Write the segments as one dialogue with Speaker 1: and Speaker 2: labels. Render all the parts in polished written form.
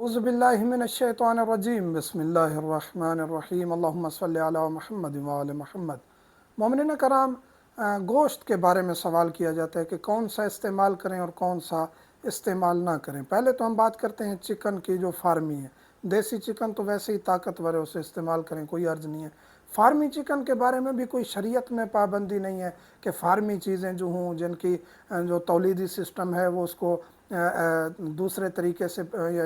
Speaker 1: औज़ुबिल्लाहिमिनश्शैतानिर्रजीम बिस्मिल्लाहिर्रहमानिर्रहीम अल्लाहुम्मा सल्लि अला मुहम्मद व आले मुहम्मद। मोमिनीन कराम, गोश्त के बारे में सवाल किया जाता है कि कौन सा इस्तेमाल करें और कौन सा इस्तेमाल ना करें। पहले तो हम बात करते हैं चिकन की, जो फार्मी है। देसी चिकन तो वैसे ही ताकतवर है, उसे इस्तेमाल करें, कोई अर्ज नहीं है। फार्मी चिकन के बारे में भी कोई शरीयत में पाबंदी नहीं है कि फार्मी चीज़ें जो हों, जिनकी जो तौलीदी सिस्टम है वो उसको दूसरे तरीके से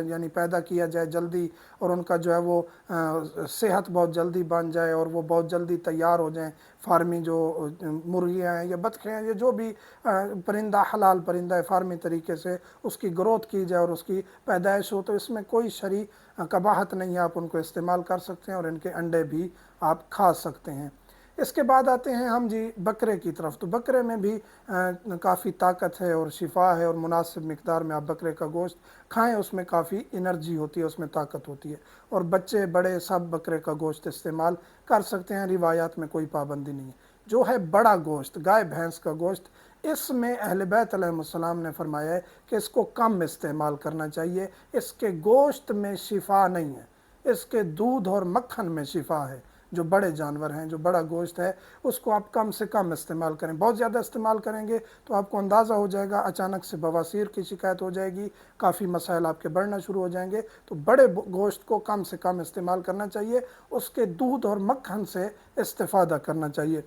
Speaker 1: यानी पैदा किया जाए जल्दी, और उनका जो है वो सेहत बहुत जल्दी बन जाए और वो बहुत जल्दी तैयार हो जाएं। फार्मी जो मुर्गियाँ हैं या बतखें हैं या जो भी परिंदा, हलाल परिंदा है, फार्मी तरीके से उसकी ग्रोथ की जाए और उसकी पैदाइश हो, तो इसमें कोई शरई कबाहत नहीं है। आप उनको इस्तेमाल कर सकते हैं और इनके अंडे भी आप खा सकते हैं। इसके बाद आते हैं हम जी बकरे की तरफ। तो बकरे में भी काफ़ी ताकत है और शिफा है, और मुनासिब मिकदार में आप बकरे का गोश्त खाएं, उसमें काफ़ी एनर्जी होती है, उसमें ताकत होती है। और बच्चे बड़े सब बकरे का गोश्त इस्तेमाल कर सकते हैं, रिवायात में कोई पाबंदी नहीं है। जो है बड़ा गोश्त, गाय भैंस का गोश्त, इसमें अहले बैत अलैहिस्सलाम ने फरमाया है कि इसको कम इस्तेमाल करना चाहिए। इसके गोश्त में शिफा नहीं है, इसके दूध और मक्खन में शिफा है। जो बड़े जानवर हैं, जो बड़ा गोश्त है, उसको आप कम से कम इस्तेमाल करें। बहुत ज़्यादा इस्तेमाल करेंगे तो आपको अंदाज़ा हो जाएगा, अचानक से बवासीर की शिकायत हो जाएगी, काफ़ी मसाइल आपके बढ़ना शुरू हो जाएंगे। तो बड़े गोश्त को कम से कम इस्तेमाल करना चाहिए, उसके दूध और मक्खन से इस्तेफ़ादा करना चाहिए।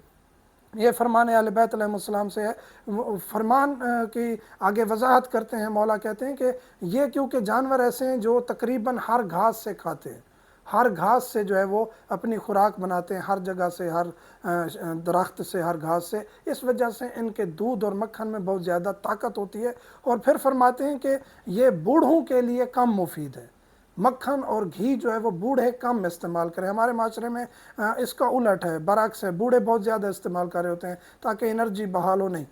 Speaker 1: ये फरमान अहले बैत अलैहिस्सलाम से है। फरमान की आगे वजाहत करते हैं, मौला कहते हैं कि ये क्योंकि जानवर ऐसे हैं जो तकरीबन हर घास से खाते हैं, हर घास से जो है वो अपनी खुराक बनाते हैं, हर जगह से, हर दरख्त से, हर घास से। इस वजह से इनके दूध और मक्खन में बहुत ज़्यादा ताकत होती है। और फिर फरमाते हैं कि ये बूढ़ों के लिए कम मुफीद है। मक्खन और घी जो है वो बूढ़े कम इस्तेमाल करें। हमारे माशरे में इसका उलट है, बरक्स है। बूढ़े बहुत ज़्यादा इस्तेमाल कर रहे होते हैं ताकि एनर्जी बहाल हो, नहीं,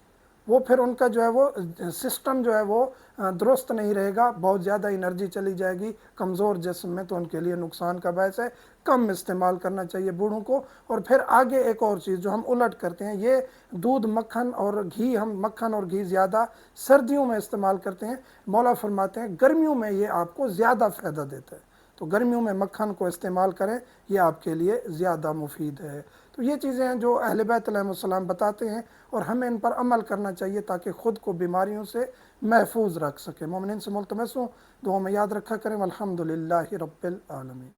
Speaker 1: वो फिर उनका जो है वो सिस्टम जो है वो दुरुस्त नहीं रहेगा, बहुत ज़्यादा एनर्जी चली जाएगी कमज़ोर जिस्म में, तो उनके लिए नुकसान का बायस है। कम इस्तेमाल करना चाहिए बूढ़ों को। और फिर आगे एक और चीज़ जो हम उलट करते हैं, ये दूध मक्खन और घी, हम मक्खन और घी ज़्यादा सर्दियों में इस्तेमाल करते हैं। मौला फरमाते हैं गर्मियों में ये आपको ज़्यादा फ़ायदा देता है, तो गर्मियों में मक्खन को इस्तेमाल करें, ये आपके लिए ज़्यादा मुफीद है। तो ये चीज़ें हैं जो अहले बैत अलैहिस्सलाम बताते हैं, और हमें इन पर अमल करना चाहिए ताकि ख़ुद को बीमारियों से महफूज रख सकें। मोमिनीन से मुल्तमस हूँ, दुआ में याद रखा करें। अल्हम्दुलिल्लाहि रब्बिल आलमीन।